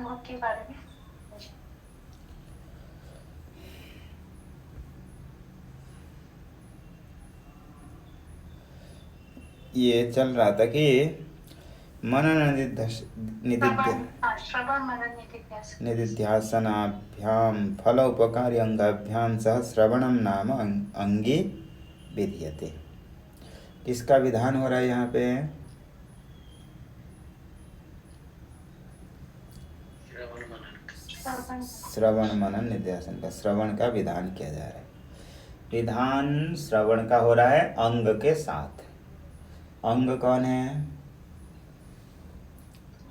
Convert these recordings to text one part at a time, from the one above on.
अनुभव के बारे में। ये चल रहा था कि मनन श्रवण मनन निदिध्यासनाभ्याम फल उपकारी अंगाभ्याम सह श्रवणम नाम अंगी विधीयते। किसका विधान हो रहा है यहाँ पे? श्रवण मनन निध्यासन का, श्रवण का विधान किया जा रहा है। विधान श्रवण का हो रहा है अंग के साथ। अंग कौन है?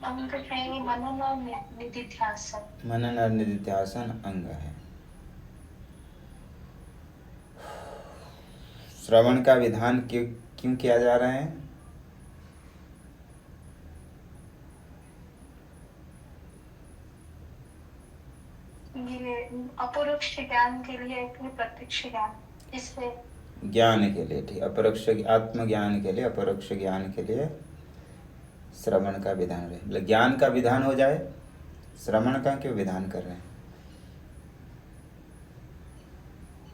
अंग है मनन और निदिध्यासन। मनन और निदिध्यासन अंग है। श्रवण का विधान क्यों किया जा रहा है? ये अपरोक्ष ज्ञान के लिए, प्रत्यक्ष ज्ञान, इसलिए ज्ञान के लिए, ठीक, अपरोक्ष आत्मज्ञान के लिए, अपरोक्ष ज्ञान के लिए श्रवण का विधान रहे। मतलब ज्ञान का विधान हो जाए, श्रवण का क्यों विधान कर रहे हैं?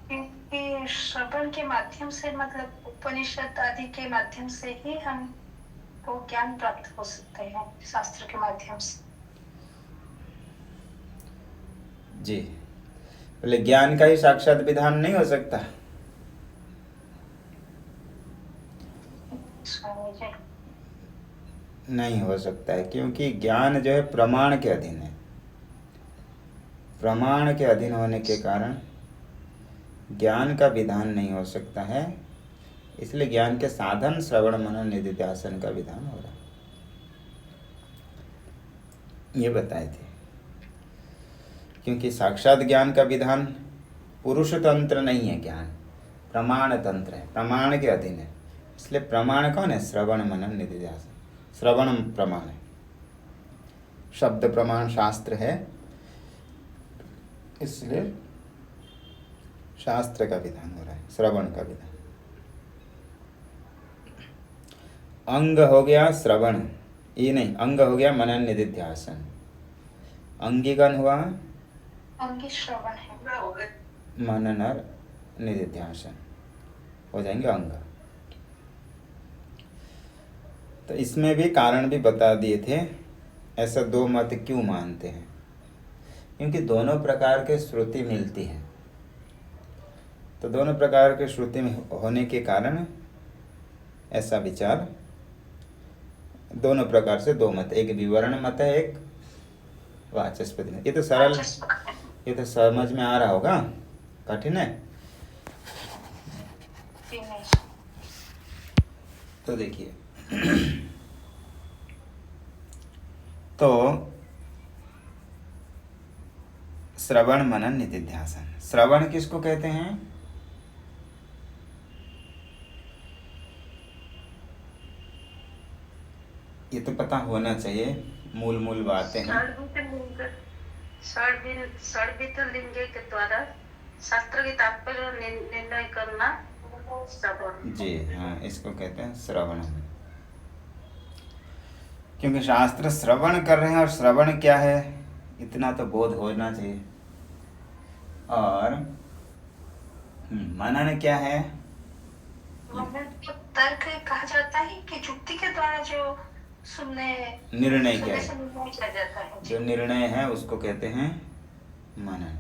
क्योंकि श्रवण के माध्यम से, मतलब उपनिषद आदि के माध्यम से ही हम को ज्ञान प्राप्त हो सकते हैं, शास्त्र के माध्यम से। जी, बोले ज्ञान का ही साक्षात विधान नहीं हो सकता? नहीं हो सकता है, क्योंकि ज्ञान जो है प्रमाण के अधीन है। प्रमाण के अधीन होने के कारण ज्ञान का विधान नहीं हो सकता है। इसलिए ज्ञान के साधन श्रवण मनन निदिध्यासन का विधान हो रहा है, ये बताए थे। क्योंकि साक्षात ज्ञान का विधान पुरुष तंत्र नहीं है, ज्ञान प्रमाण तंत्र है, प्रमाण के अधीन है। इसलिए प्रमाण कौन है? श्रवण मनन निदिध्यासन। श्रवण प्रमाण है, शब्द प्रमाण शास्त्र है, इसलिए शास्त्र का विधान हो रहा है, श्रवण का विधान। अंग हो गया श्रवण, ये नहीं, अंग हो गया मनन निदिध्यासन। अंगीगण हुआ अंगी श्रवण है, मनन और निदिध्यासन हो जाएंगे अंग। तो इसमें भी कारण भी बता दिए थे। ऐसा दो मत क्यों मानते हैं? क्योंकि दोनों प्रकार के श्रुति मिलती है। तो दोनों प्रकार के श्रुति में होने के कारण ऐसा विचार, दोनों प्रकार से दो मत, एक विवरण मत है, एक वाचस्पति मत। ये तो सरल, ये तो समझ में आ रहा होगा, कठिन है? तो देखिए तो श्रवण मनन निदिध्यासन, श्रवण किसको कहते हैं? ये तो पता होना चाहिए, मूल मूल बातें हैं। षड्विध लिंग के द्वारा शास्त्र के तात्पर्य निर्णय करना श्रवण। जी हाँ, इसको कहते हैं श्रवण। क्योंकि शास्त्र श्रवण कर रहे हैं, और श्रवण क्या है इतना तो बोध होना चाहिए। और मनन क्या है? मनन को तर्क कहा जाता है कि युक्ति के द्वारा जो सुनने, निर्णय क्या किया जाता है, जो निर्णय है उसको कहते हैं मनन।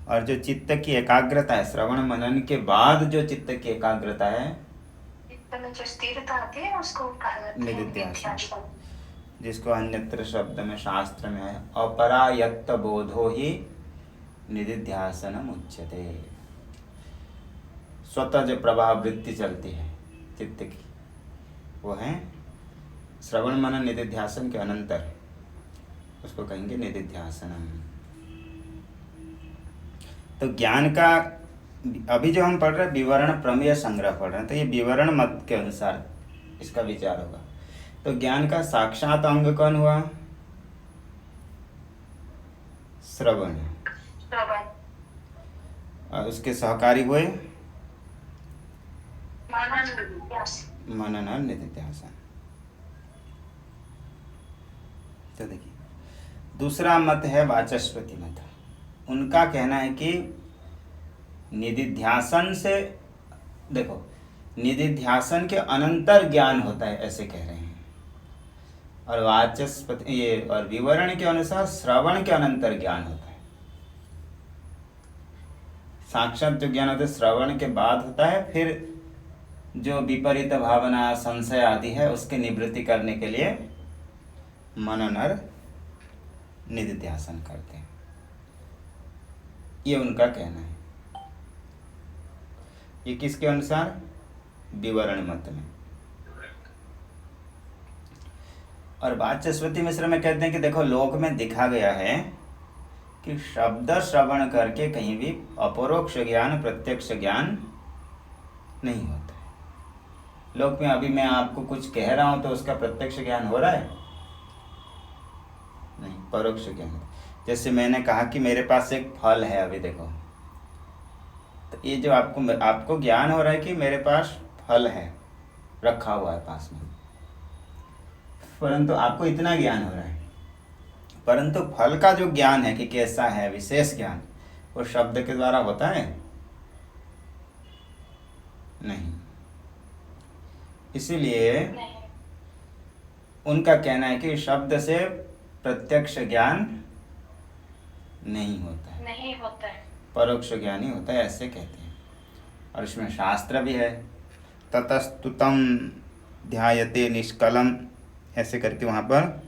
और जो चित्त की एकाग्रता है, श्रवण मनन के बाद जो चित्त की एकाग्रता है, जो स्थिरता आती है, उसको कहा जाता है निदिध्यासन। जिसको अन्यत्र शब्द में शास्त्र में है अपरायत्त बोधो ही निदिध्यासनम उच्यते। स्वतः जो प्रवाह वृत्ति चलती है चित्त की, वो है श्रवण मनन निदिध्यासन के अनंतर, उसको कहेंगे निदिध्यासनम। तो ज्ञान का अभी जो हम पढ़ रहे हैं विवरण प्रमेय संग्रह पढ़ रहे हैं, तो ये विवरण मत के अनुसार इसका विचार होगा। तो ज्ञान का साक्षात अंग कौन हुआ? श्रवण। और उसके सहकारी हुए मनन और निदिध्यासन। तो देखिए, दूसरा मत है वाचस्पति मत। उनका कहना है कि निधिध्यासन से, देखो, निधिध्यासन के अनंतर ज्ञान होता है, ऐसे कह रहे हैं। और वाचस्पति ये और विवरण के अनुसार श्रवण के अनंतर ज्ञान होता है। साक्षात जो ज्ञान होता है श्रवण के बाद होता है, फिर जो विपरीत भावना, संशय आदि है उसकी निवृत्ति करने के लिए मनन और निधिध्यासन करते हैं। ये उनका कहना है। ये किसके अनुसार? विवरण मत में। और वाचस्पति मिश्र में कहते हैं कि देखो, लोक में देखा गया है कि शब्द श्रवण करके कहीं भी अपरोक्ष ज्ञान, प्रत्यक्ष ज्ञान नहीं होता है। लोक में अभी मैं आपको कुछ कह रहा हूं तो उसका प्रत्यक्ष ज्ञान हो रहा है? नहीं, परोक्ष ज्ञान। जैसे मैंने कहा कि मेरे पास एक फल है, अभी देखो, तो ये जो आपको ज्ञान हो रहा है कि मेरे पास फल है, रखा हुआ है पास में, परंतु आपको इतना ज्ञान हो रहा है। परंतु फल का जो ज्ञान है कि कैसा है, विशेष ज्ञान, वो शब्द के द्वारा होता है? नहीं। इसीलिए उनका कहना है कि शब्द से प्रत्यक्ष ज्ञान नहीं होता है, नहीं होता है, परोक्ष ज्ञान ही होता है, ऐसे कहते हैं। और इसमें शास्त्र भी है, ततस्तुतम ध्यायते निष्कलम, ऐसे करके वहाँ पर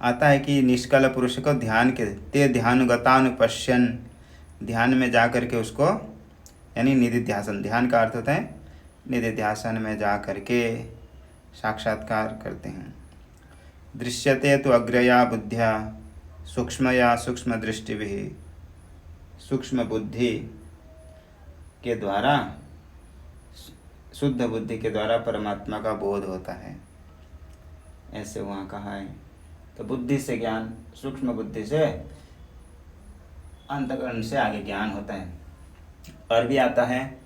आता है कि निष्कल पुरुष को ध्यान के ते ध्यानुगतानुपश्यन, ध्यान में जा करके उसको, यानी निधिध्यासन, ध्यान का अर्थ होता है निधिध्यासन में जा करके साक्षात्कार करते हैं। दृश्यते तो अग्रया बुद्धिया सूक्ष्मया सूक्ष्म दृष्टि भी, सूक्ष्म बुद्धि के द्वारा, शुद्ध बुद्धि के द्वारा परमात्मा का बोध होता है, ऐसे वहाँ कहा है। तो बुद्धि से ज्ञान, सूक्ष्म बुद्धि से, अंतःकरण से आगे ज्ञान होता है। और भी आता है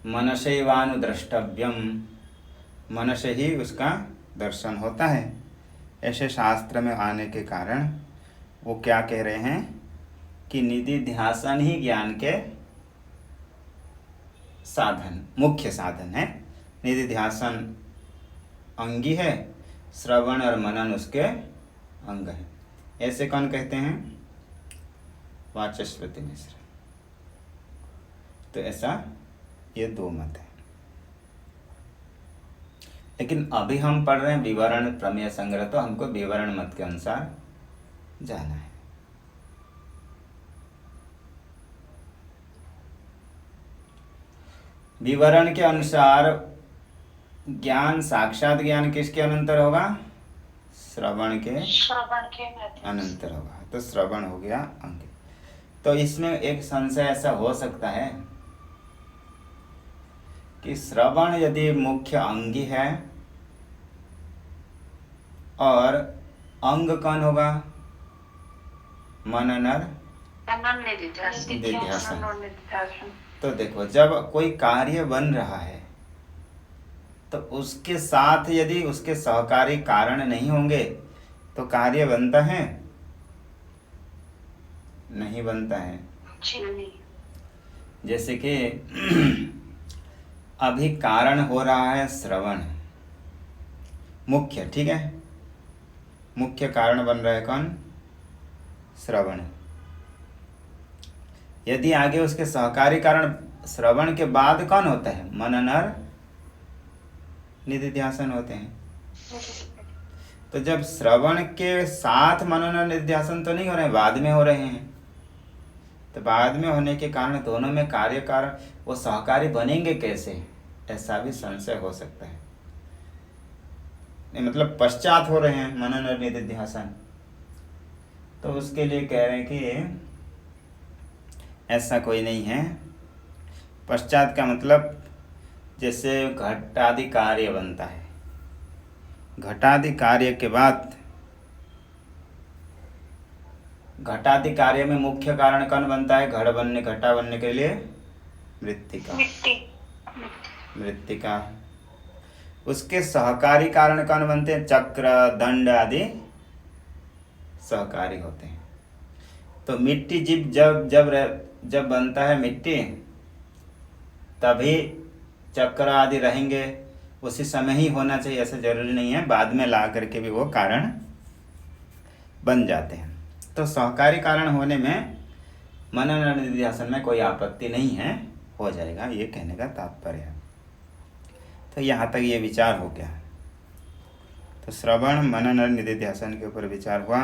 मनसैवानुद्रष्टव्यम, मन से ही उसका दर्शन होता है। ऐसे शास्त्र में आने के कारण वो क्या कह रहे हैं कि निधिध्यासन ही ज्ञान के साधन, मुख्य साधन है। निधिध्यासन अंगी है, श्रवण और मनन उसके अंग है। ऐसे कौन कहते हैं? वाचस्पति मिश्र। तो ऐसा ये दो मत है। लेकिन अभी हम पढ़ रहे हैं विवरण प्रमेय संग्रह, तो हमको विवरण मत के अनुसार जाना है। विवरण के अनुसार ज्ञान, साक्षात ज्ञान किसके अनंतर होगा? श्रवण के अनंतर होगा। तो श्रवण हो गया अंग। तो इसमें एक संशय ऐसा हो सकता है कि श्रवण यदि मुख्य अंगी है और अंग कौन होगा? मनन और निधिध्यासन। तो देखो, जब कोई कार्य बन रहा है तो उसके साथ यदि उसके सहकारी कारण नहीं होंगे तो कार्य बनता है? नहीं बनता है। जैसे कि अभी कारण हो रहा है श्रवण, मुख्य, ठीक है, मुख्य कारण बन रहा है कौन? श्रवण। यदि आगे उसके सहकारी कारण श्रवण के बाद कौन होता है? मनन और निधिध्यासन होते हैं। तो जब श्रवण के साथ मनन और निधिध्यासन तो नहीं हो रहे हैं, बाद में हो रहे हैं, तो बाद में होने के कारण दोनों में कार्य कारण वो सहकारी बनेंगे कैसे? ऐसा भी संशय हो सकता है। मतलब पश्चात हो रहे हैं मनन और निधिध्यासन, तो उसके लिए कह रहे हैं कि ऐसा कोई नहीं है। पश्चात का मतलब जैसे घटादि कार्य बनता है, घटादि कार्य के बाद, घटादि कार्य में मुख्य कारण कौन बनता है? घड़ा बनने के लिए मृत्तिका। मृत्तिका, उसके सहकारी कारण कौन बनते हैं? चक्र, दंड आदि सहकारी होते हैं। तो मिट्टी जीव जब बनता है मिट्टी, तभी चक्र आदि रहेंगे, उसी समय ही होना चाहिए ऐसा जरूरी नहीं है, बाद में ला करके भी वो कारण बन जाते हैं। तो सहकारी कारण होने में मनन और निधिध्यासन में कोई आपत्ति नहीं है, हो जाएगा, ये कहने का तात्पर्य है। तो यहाँ तक ये विचार हो गया। तो श्रवण, मनन और निधिध्यासन के ऊपर विचार हुआ।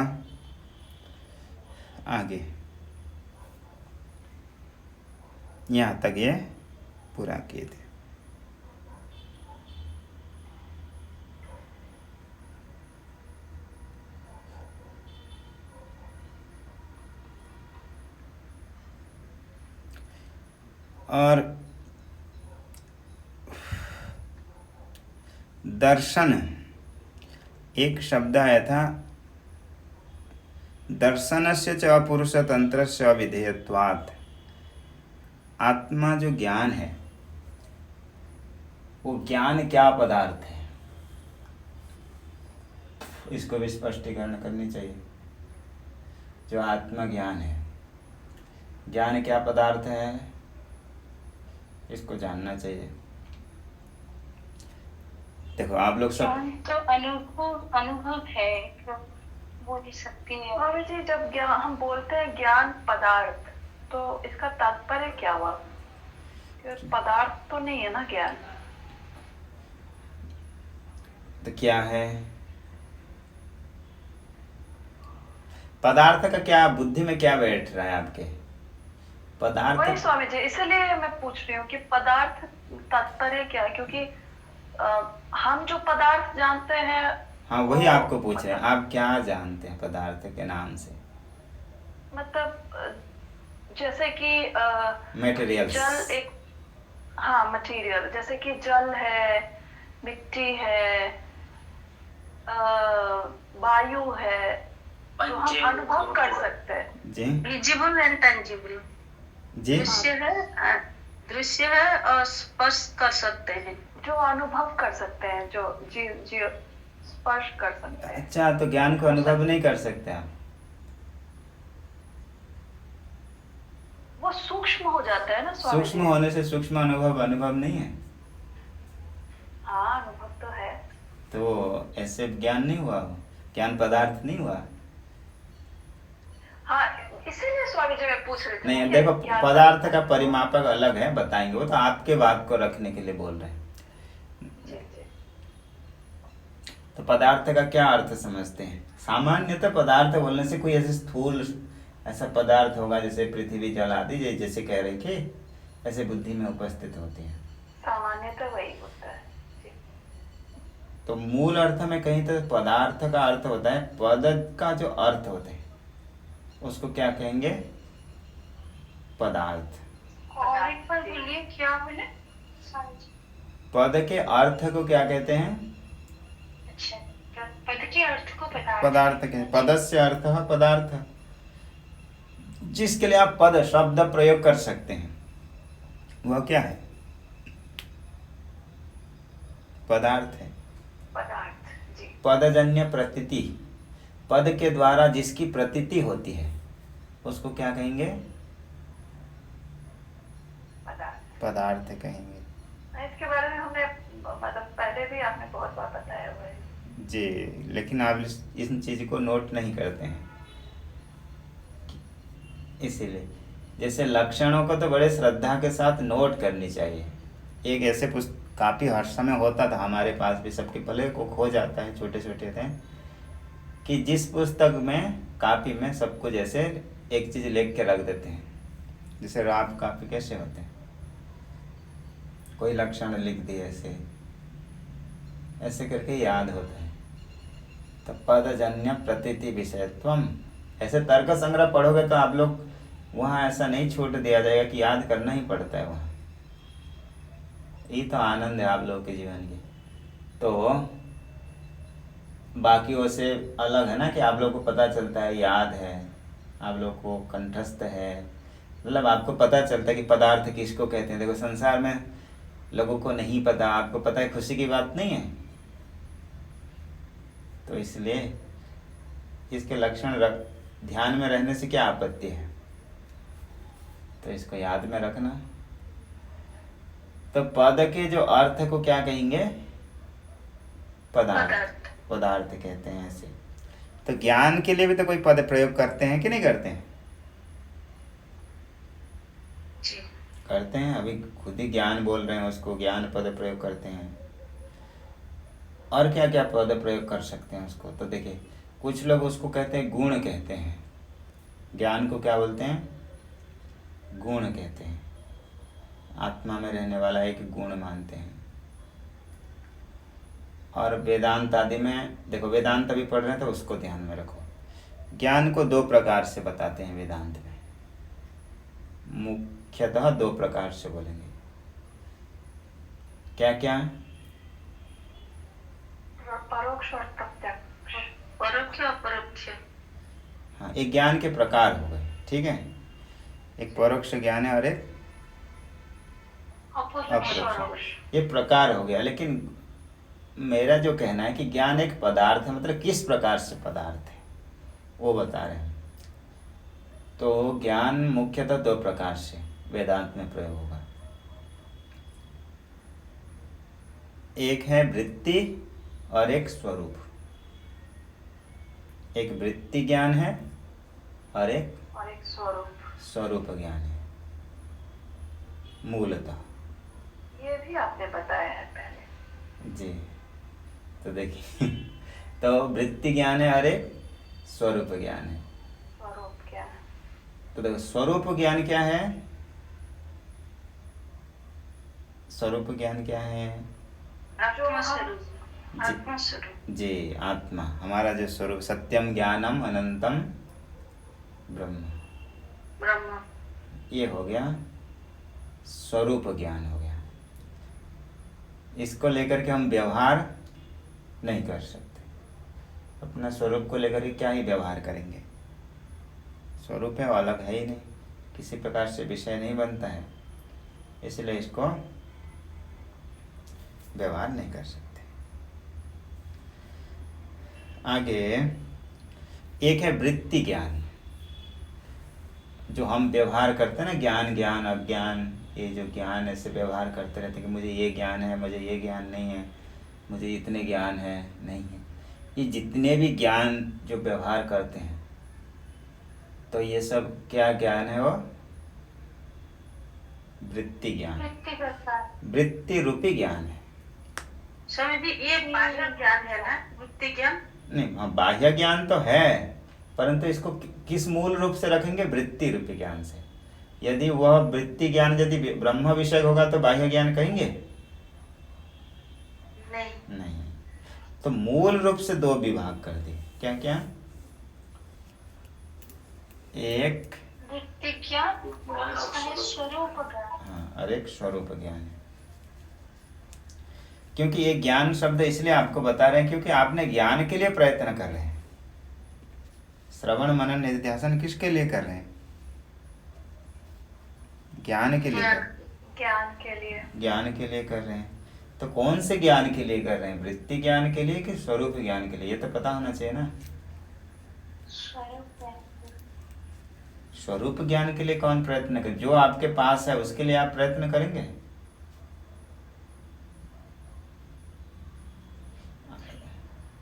आगे यहाँ तक ये पूरा किए थे। और दर्शन, एक शब्द आया था, दर्शनस्य च अपुरुषतंत्रस्य अविधेयत्वात्। आत्मा जो ज्ञान है, वो ज्ञान क्या पदार्थ है, इसको भी स्पष्टीकरण करनी चाहिए। जो आत्मा ज्ञान है, ज्ञान क्या पदार्थ है, इसको जानना चाहिए। देखो आप लोग सब तो अनुभव है, तो बोल ही सकती है। स्वामी जी, जब ज्ञान हम बोलते हैं ज्ञान पदार्थ, तो इसका तात्पर्य क्या हुआ? पदार्थ तो नहीं है ना ज्ञान। तो क्या है पदार्थ का? क्या बुद्धि में क्या बैठ रहा है आपके? पदार्थ वही स्वामी जी, इसलिए मैं पूछ रही हूँ कि पदार्थ तात्पर्य क्या है, क्योंकि हम जो पदार्थ जानते हैं। हाँ, वही आपको पूछ रहे हैं, आप क्या जानते हैं पदार्थ के नाम से? मतलब जैसे कि मटेरियल, जल एक, हाँ मटेरियल, जैसे कि जल है, मिट्टी है, वायु है, जो हम अनुभव कर सकते हैं। जी, विजिबल एंड टेंजिबल। जी, दृश्य है और स्पर्श कर सकते हैं, जो अनुभव कर सकते हैं, जो जी स्पर्श कर सकते हैं। अच्छा, तो ज्ञान को अनुभव नहीं कर सकते आप? वो सूक्ष्म हो जाता है ना स्वामी जी। सूक्ष्म होने से सूक्ष्म अनुभव नहीं है। हाँ, अनुभव तो है। तो ऐसे ज्ञान नहीं हुआ, ज्ञान पदार्थ नहीं हुआ। हाँ, इसीलिए स्वामी जी मैं पूछ रही थी। नहीं, देखो पदार्थ का परिमापक अलग है, बताएंगे, वो तो आपके बात को रखने के लिए बोल रहे हैं। जी जी। तो पदार्थ का क्या अर्थ समझते हैं? सामान्यतः पदार्थ बोलने से कोई ऐसे स्थूल ऐसा पदार्थ होगा जैसे पृथ्वी, जल आदि, जैसे कह रहे कि ऐसे बुद्धि में उपस्थित होते हैं। सामान्यतः वही होता है जी। तो मूल अर्थ में कहीं तो पदार्थ का अर्थ होता है, पद का जो अर्थ होता है उसको क्या कहेंगे? पदार्थ। और एक बार बोलिए, क्या बोले? पद के अर्थ को क्या कहते हैं? अच्छा, पद के अर्थ को पदार्थ के, पदस्य अर्थ पदार्थ, जिसके लिए आप पद शब्द प्रयोग कर सकते हैं, वह क्या है? पदार्थ है। पदार्थ जी। पदजन्य प्रतीति, पद के द्वारा जिसकी प्रतीति होती है उसको क्या कहेंगे? पदार्थ कहेंगे। इसके बारे में हमने मतलब पहले भी आपने बहुत बार बताया हुआ है जी, लेकिन आप इस चीज को नोट नहीं करते हैं, इसीलिए। जैसे लक्षणों को तो बड़े श्रद्धा के साथ नोट करनी चाहिए। एक ऐसे काफ़ी हर समय होता था हमारे पास भी, सबके पहले को खो जाता है, छोटे छोटे थे, कि जिस पुस्तक में कापी में सब कुछ ऐसे एक चीज़ लिख के रख देते हैं, जैसे रात कापी कैसे होते हैं, कोई लक्षण लिख दिए ऐसे ऐसे करके याद होता है। तो पदजन्य प्रतीति विषयत्वम, ऐसे तर्क संग्रह पढ़ोगे तो आप लोग वहाँ ऐसा नहीं छूट दिया जाएगा कि याद करना ही पड़ता है वहाँ। ये तो आनंद है आप लोगों के जीवन की। तो बाकी से अलग है ना कि आप लोग को पता चलता है, याद है, आप लोग को कंठस्थ है, मतलब आपको पता चलता है कि पदार्थ किसको कहते हैं। देखो संसार में लोगों को नहीं पता, आपको पता है, खुशी की बात नहीं है। तो इसलिए इसके लक्षण ध्यान में रहने से क्या आपत्ति है, तो इसको याद में रखना। तो पद के जो अर्थ को क्या कहेंगे, पदार्थ, पदार्थ कहते हैं ऐसे। तो ज्ञान के लिए भी तो कोई पद प्रयोग करते हैं कि नहीं करते हैं? जी करते हैं। अभी खुद ही ज्ञान बोल रहे हैं, उसको ज्ञान पद प्रयोग करते हैं। और क्या क्या पद प्रयोग कर सकते हैं उसको, तो देखिए कुछ लोग उसको कहते हैं गुण कहते हैं। ज्ञान को क्या बोलते हैं, गुण कहते हैं। आत्मा में रहने वाला एक गुण मानते हैं। और वेदांत आदि में देखो, वेदांत अभी पढ़ रहे हैं तो उसको ध्यान में रखो। ज्ञान को दो प्रकार से बताते हैं वेदांत में, मुख्यतः दो प्रकार से बोलेंगे। क्या क्या? परोक्ष और प्रत्यक्ष। परोक्ष और परोक्ष। हाँ, एक ज्ञान के प्रकार हो गए, ठीक है। एक परोक्ष ज्ञान है और एक अपरोक्ष, ये प्रकार हो गया। लेकिन मेरा जो कहना है कि ज्ञान एक पदार्थ है, मतलब किस प्रकार से पदार्थ है वो बता रहे हैं। तो ज्ञान मुख्यतः दो प्रकार से वेदांत में प्रयोग होगा। एक है वृत्ति और एक स्वरूप। एक वृत्ति ज्ञान है और एक स्वरूप ज्ञान है मूलतः। ये भी आपने बताया है पहले जी। तो देखिए तो वृत्ति ज्ञान है और एक स्वरूप ज्ञान है। स्वरूप क्या है? तो देखो स्वरूप ज्ञान क्या है, स्वरूप ज्ञान क्या है? आत्मस्वरूप। जी, आत्मा, हमारा जो स्वरूप, सत्यम ज्ञानम अनंतम ब्रह्म, ब्रह्म, ये हो गया स्वरूप ज्ञान हो गया। इसको लेकर के हम व्यवहार नहीं कर सकते। अपना स्वरूप को लेकर के क्या ही व्यवहार करेंगे, स्वरूप है वो अलग है ही नहीं, किसी प्रकार से विषय नहीं बनता है, इसलिए इसको व्यवहार नहीं कर सकते। आगे एक है वृत्ति ज्ञान, जो हम व्यवहार करते हैं ना, ज्ञान ज्ञान अज्ञान, ये जो ज्ञान ऐसे व्यवहार करते रहते हैं कि मुझे ये ज्ञान है, मुझे ये ज्ञान नहीं है, मुझे इतने ज्ञान है, नहीं है। ये जितने भी ज्ञान जो व्यवहार करते हैं, तो ये सब क्या ज्ञान है? वो वृत्ति ज्ञान, वृत्ति रूपी ज्ञान है। स्वामी जी ये बाह्य ज्ञान है ना, वृत्ति ज्ञान? नहीं, हाँ बाह्य ज्ञान तो है, परंतु इसको किस मूल रूप से रखेंगे? वृत्ति रूपी ज्ञान से। यदि वह वृत्ति ज्ञान यदि ब्रह्म विषय होगा तो बाह्य ज्ञान कहेंगे? नहीं। तो मूल रूप से दो विभाग कर दिए। क्या क्या? एक वृत्ति ज्ञान, स्वरूप ज्ञान। हाँ, और एक स्वरूप ज्ञान है। क्योंकि ये ज्ञान शब्द इसलिए आपको बता रहे हैं क्योंकि आपने ज्ञान के लिए प्रयत्न कर रहे हैं। श्रवण मनन निधिध्यासन किसके लिए कर रहे हैं? ज्ञान के लिए ज्ञान के लिए कर रहे हैं। तो कौन से ज्ञान के लिए कर रहे हैं? वृत्ति ज्ञान के लिए कि स्वरूप ज्ञान के लिए? ये तो पता होना चाहिए ना। स्वरूप ज्ञान के लिए कौन प्रयत्न करे? जो आपके पास है उसके लिए आप प्रयत्न करेंगे?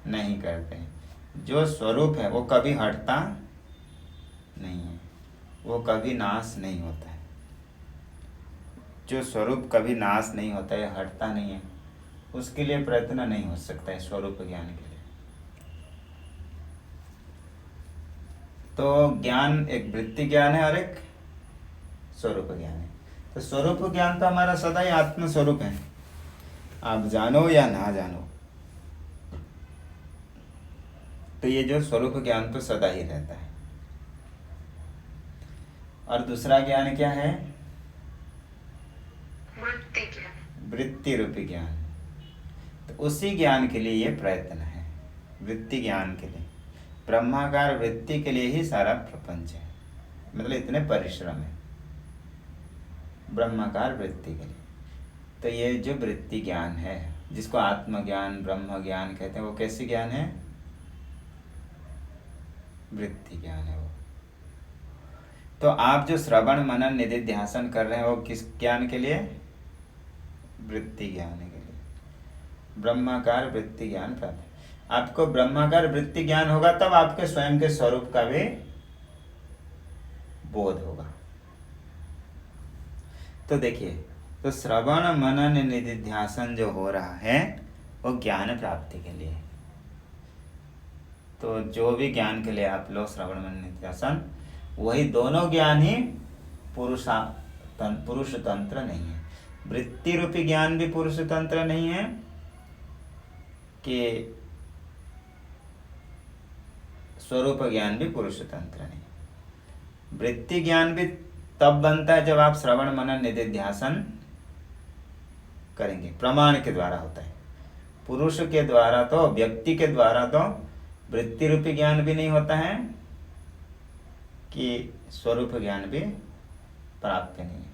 नहीं करते हैं। जो स्वरूप है वो कभी हटता नहीं है, वो कभी नाश नहीं होता है। जो स्वरूप कभी नाश नहीं होता है, हटता नहीं है, उसके लिए प्रयत्न नहीं हो सकता है स्वरूप ज्ञान के लिए। तो ज्ञान एक वृत्ति ज्ञान है और एक स्वरूप ज्ञान है। तो स्वरूप ज्ञान तो हमारा सदा ही आत्म स्वरूप है, आप जानो या ना जानो। तो ये जो स्वरूप ज्ञान तो सदा ही रहता है। और दूसरा ज्ञान क्या है? वृत्ति ज्ञान, वृत्ति रूपी ज्ञान। तो उसी ज्ञान के लिए ये प्रयत्न है, वृत्ति ज्ञान के लिए। ब्रह्माकार वृत्ति के लिए ही सारा प्रपंच है, मतलब इतने परिश्रम है ब्रह्माकार वृत्ति के लिए। तो ये जो वृत्ति ज्ञान है, जिसको आत्मज्ञान ब्रह्म ज्ञान कहते हैं, वो कैसी ज्ञान है? वृत्ति ज्ञान है वो। तो आप जो श्रवण मनन निधिध्यासन कर रहे हैं वो किस ज्ञान के लिए? वृत्ति ज्ञान के लिए। ब्रह्माकार वृत्ति ज्ञान प्राप्त। आपको ब्रह्माकार वृत्ति ज्ञान होगा तब आपके स्वयं के स्वरूप का भी बोध होगा। तो देखिए, तो श्रवण मनन निधिध्यासन जो हो रहा है वो ज्ञान प्राप्ति के लिए। तो जो भी ज्ञान के लिए आप लोग श्रवण मनन निधिध्यासन, वही दोनों ज्ञान ही पुरुष तंत्र नहीं है। वृत्ति रूपी ज्ञान भी पुरुष तंत्र नहीं है कि स्वरूप ज्ञान भी पुरुष तंत्र नहीं। वृत्ति ज्ञान भी तब बनता है जब आप श्रवण मनन निधिध्यासन करेंगे, प्रमाण के द्वारा होता है। पुरुष के द्वारा तो, व्यक्ति के द्वारा तो वृत्ति रूपी ज्ञान भी नहीं होता है कि स्वरूप ज्ञान भी प्राप्त नहीं है।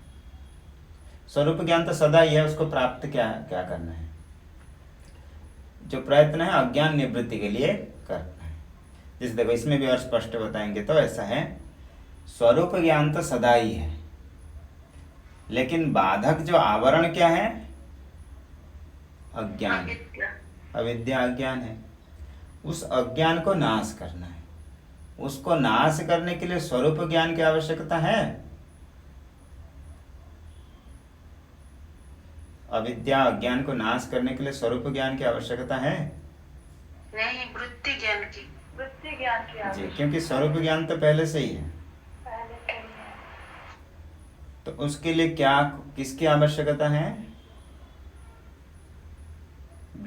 स्वरूप ज्ञान तो सदा ही है, उसको प्राप्त क्या करना है? जो प्रयत्न है अज्ञान निवृत्ति के लिए करना है। जैसे देखो, इसमें भी और स्पष्ट बताएंगे तो ऐसा है, स्वरूप ज्ञान तो सदा ही है, लेकिन बाधक जो आवरण क्या है? अज्ञान, अविद्या अज्ञान है। उस अज्ञान को नाश करना है। उसको नाश करने के लिए स्वरूप ज्ञान की आवश्यकता है। अविद्या अज्ञान को नाश करने के लिए स्वरूप ज्ञान की आवश्यकता है? नहीं, वृत्ति ज्ञान की जी, क्योंकि स्वरूप ज्ञान तो पहले से ही है। तो उसके लिए क्या, किसकी आवश्यकता है?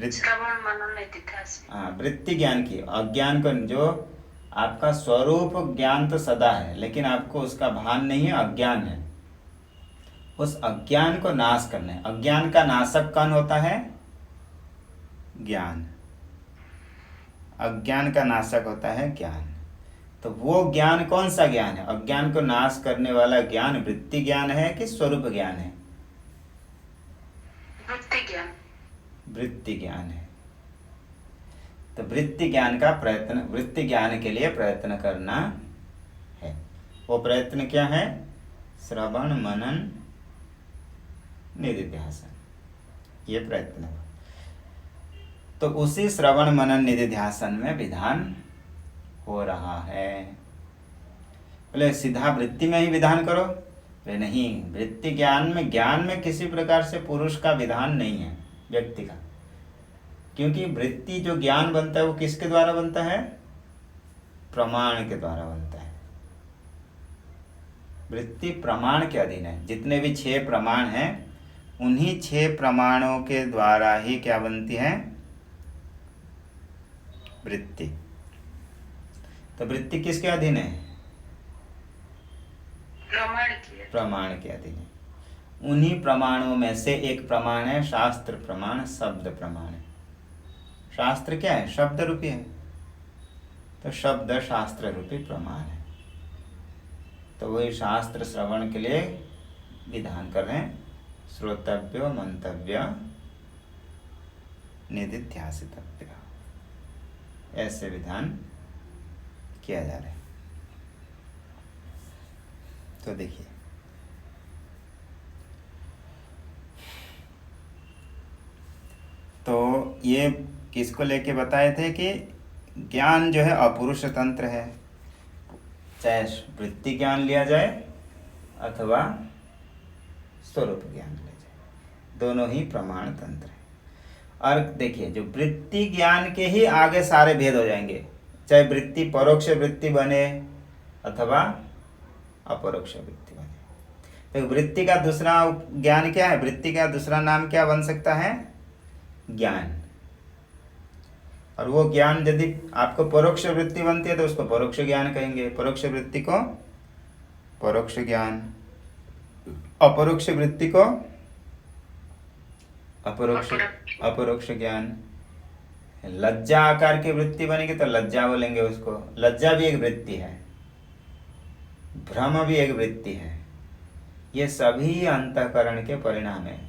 श्रवण मनन निधिध्यासन। हाँ, वृत्ति ज्ञान की। अज्ञान को, जो आपका स्वरूप ज्ञान तो सदा है, लेकिन आपको उसका भान नहीं है, अज्ञान है। उस अज्ञान को नाश करना है। अज्ञान का नाशक कौन होता है? ज्ञान। अज्ञान का नाशक होता है ज्ञान। तो वो ज्ञान कौन सा ज्ञान है? अज्ञान को नाश करने वाला ज्ञान वृत्ति ज्ञान है कि स्वरूप ज्ञान है? वृत्ति ज्ञान। वृत्ति ज्ञान है। तो वृत्ति ज्ञान का प्रयत्न, वृत्ति ज्ञान के लिए प्रयत्न करना है। वो प्रयत्न क्या है? श्रवण मनन निधिध्यासन, ये प्रयत्न है। तो उसी श्रवण मनन निधिध्यासन में विधान हो रहा है। बोले सीधा वृत्ति में ही विधान करो? बोले नहीं, वृत्ति ज्ञान में किसी प्रकार से पुरुष का विधान नहीं है, व्यक्ति का। क्योंकि वृत्ति जो ज्ञान बनता है वो किसके द्वारा बनता है? प्रमाण के द्वारा बनता है। वृत्ति प्रमाण के अधीन है। जितने भी 6 प्रमाण हैं, उन्हीं 6 प्रमाणों के द्वारा ही क्या बनती है? वृत्ति। तो वृत्ति किसके अधीन है? प्रमाण के अधीन है। उन्हीं प्रमाणों में से एक प्रमाण है शास्त्र प्रमाण, शब्द प्रमाण है। शास्त्र क्या है? शब्द रूपी है। तो शब्द शास्त्र रूपी प्रमाण है। तो वही शास्त्र श्रवण के लिए विधान कर रहे हैं, श्रोतव्य मंतव्य निधिध्यासितव्य, ऐसे विधान किया जा रहा है। तो देखिए, तो ये किसको लेके बताए थे कि ज्ञान जो है अपुरुष तंत्र है। चाहे वृत्ति ज्ञान लिया जाए अथवा स्वरूप ज्ञान लिया जाए, दोनों ही प्रमाण तंत्र है। और देखिए, जो वृत्ति ज्ञान के ही आगे सारे भेद हो जाएंगे, चाहे वृत्ति परोक्ष वृत्ति बने अथवा अपरोक्ष वृत्ति बने। तो वृत्ति का दूसरा ज्ञान क्या है? वृत्ति का दूसरा नाम क्या बन सकता है? ज्ञान। और वो ज्ञान यदि आपको परोक्ष वृत्ति बनती है तो उसको परोक्ष ज्ञान कहेंगे। परोक्ष वृत्ति को परोक्ष ज्ञान, अपरोक्ष वृत्ति को अपरोक्ष ज्ञान। लज्जा आकार की वृत्ति बनेगी तो लज्जा बोलेंगे उसको। लज्जा भी एक वृत्ति है, भ्रम भी एक वृत्ति है। ये सभी अंतःकरण के परिणाम है।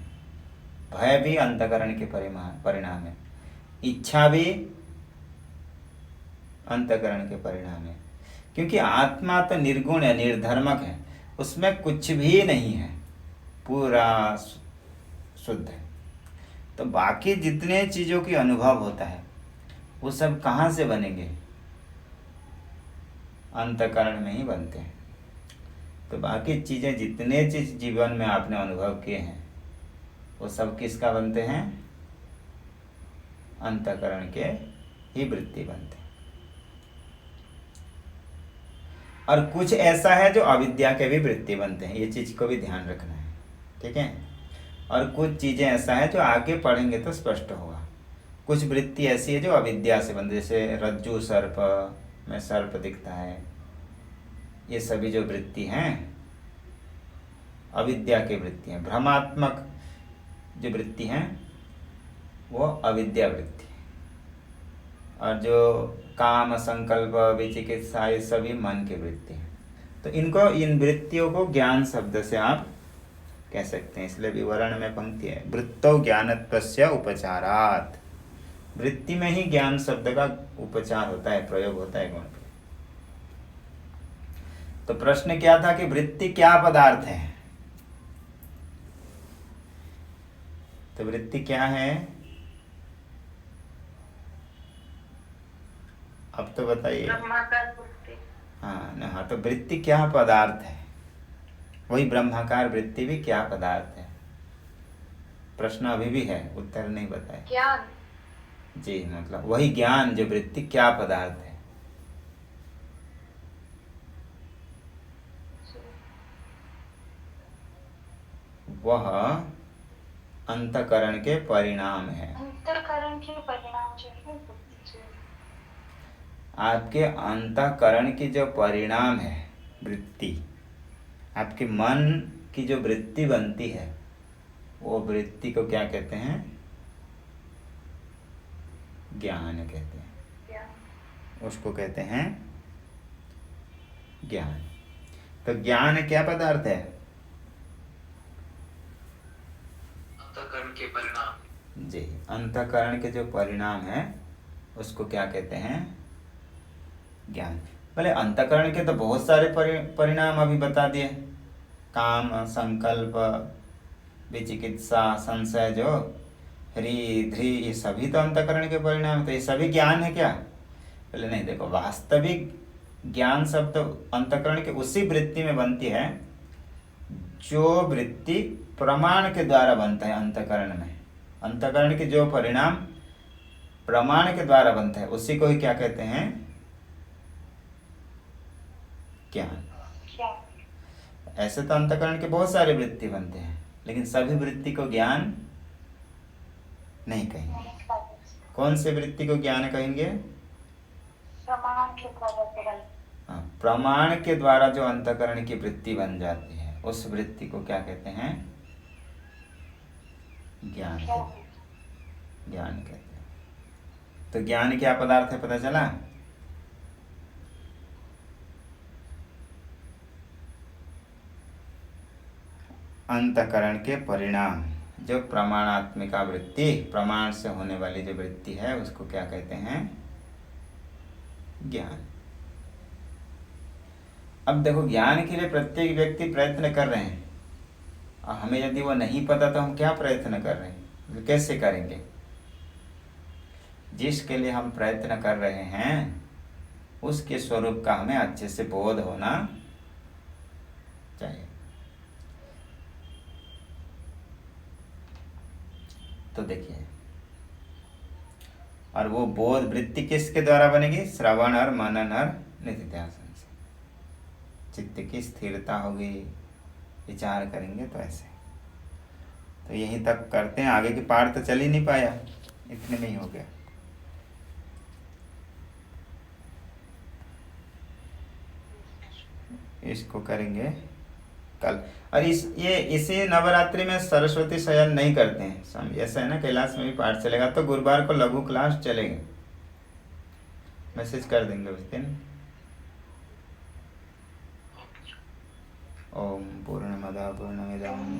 भय भी अंतःकरण के परिणाम है, इच्छा भी अंतःकरण के परिणाम है। क्योंकि आत्मा तो निर्गुण है, निर्धर्मक है, उसमें कुछ भी नहीं है, पूरा शुद्ध है। तो बाकी जितने चीज़ों की अनुभव होता है वो सब कहाँ से बनेंगे? अंतःकरण में ही बनते हैं। तो बाकी चीज़ें जितने चीज जीवन में आपने अनुभव किए हैं वो सब किसका बनते हैं? अंतःकरण के ही वृत्ति बनते हैं। और कुछ ऐसा है जो अविद्या के भी वृत्ति बनते हैं, ये चीज को भी ध्यान रखना है, ठीक है। और कुछ चीजें ऐसा है जो आगे पढ़ेंगे तो स्पष्ट होगा। कुछ वृत्ति ऐसी है जो अविद्या से बनती है, जैसे रज्जु सर्प में सर्प दिखता है, ये सभी जो वृत्ति हैं अविद्या की वृत्ति हैं। भ्रमात्मक जो वृत्ति हैं वो अविद्या वृत्ति है। और जो काम, संकल्प, विचिकित्सा, ये सभी मन की वृत्ति है। तो इन वृत्तियों को ज्ञान शब्द से आप कह सकते हैं। इसलिए विवरण में पंक्ति है, वृत्तौ ज्ञानत्वस्य उपचारात्। वृत्ति में ही ज्ञान शब्द का उपचार होता है, प्रयोग होता है गुण पे। तो प्रश्न क्या था कि वृत्ति क्या पदार्थ है? तो वृत्ति क्या है? अब तो बताइए। ब्रह्माकार वृत्ति। हाँ, तो वृत्ति क्या पदार्थ है? वही ब्रह्माकार वृत्ति भी क्या पदार्थ है? प्रश्न अभी भी है, उत्तर नहीं बताए। ज्ञान जी, मतलब वही ज्ञान जो वृत्ति क्या पदार्थ है? वह अंतःकरण के परिणाम है। अंतःकरण के परिणाम जो है आपके अंतःकरण की जो परिणाम है वृत्ति, आपके मन की जो वृत्ति बनती है वो वृत्ति को क्या कहते हैं? ज्ञान कहते हैं। उसको कहते हैं ज्ञान। तो ज्ञान क्या पदार्थ है? अंतःकरण के परिणाम। जी, अंतःकरण के जो परिणाम है उसको क्या कहते हैं? ज्ञान। भले अंतःकरण के तो बहुत सारे परिणाम अभी बता दिए, काम, संकल्प, विचिकित्सा, संशय, जो ह्री ध्री, ये सभी तो अंतःकरण के परिणाम। तो ये सभी ज्ञान है क्या? बोले नहीं, देखो वास्तविक ज्ञान शब्द अंतःकरण के उसी वृत्ति में बनती है जो वृत्ति प्रमाण के द्वारा बनता है। अंतःकरण में अंतःकरण के जो परिणाम प्रमाण के द्वारा बनता है उसी को ही क्या कहते हैं? ज्ञान। ऐसे तो अंतःकरण के बहुत सारे वृत्ति बनते हैं, लेकिन सभी वृत्ति को ज्ञान नहीं कहेंगे। कौन से वृत्ति को ज्ञान कहेंगे? प्रमाण के द्वारा। प्रमाण के द्वारा जो अंतःकरण की वृत्ति बन जाती है उस वृत्ति को क्या कहते हैं? ज्ञान ज्ञान कहते हैं। तो ज्ञान क्या पदार्थ है, पता चला? अंतःकरण के परिणाम, जो प्रमाणात्मिका वृत्ति, प्रमाण से होने वाली जो वृत्ति है उसको क्या कहते हैं? ज्ञान। अब देखो, ज्ञान के लिए प्रत्येक व्यक्ति प्रयत्न कर रहे हैं, और हमें यदि वो नहीं पता तो हम क्या प्रयत्न कर रहे हैं, तो कैसे करेंगे? जिसके लिए हम प्रयत्न कर रहे हैं उसके स्वरूप का हमें अच्छे से बोध होना चाहिए। तो देखिए, और वो बोध वृत्ति किसके द्वारा बनेगी? श्रवण और मनन और निधिध्यासन से। चित्त की स्थिरता होगी, विचार करेंगे तो ऐसे। तो यहीं तक करते हैं, आगे की पाठ तो चल ही नहीं पाया, इतने में ही हो गया। इसको करेंगे कल। और इसी नवरात्रि में सरस्वती शयन नहीं करते हैं, ऐसा है ना। कैलाश में भी पाठ चलेगा, तो गुरुवार को लघु क्लास चलेगी, मैसेज कर देंगे उस दिन। ओम पूर्णमद पूर्णमिदं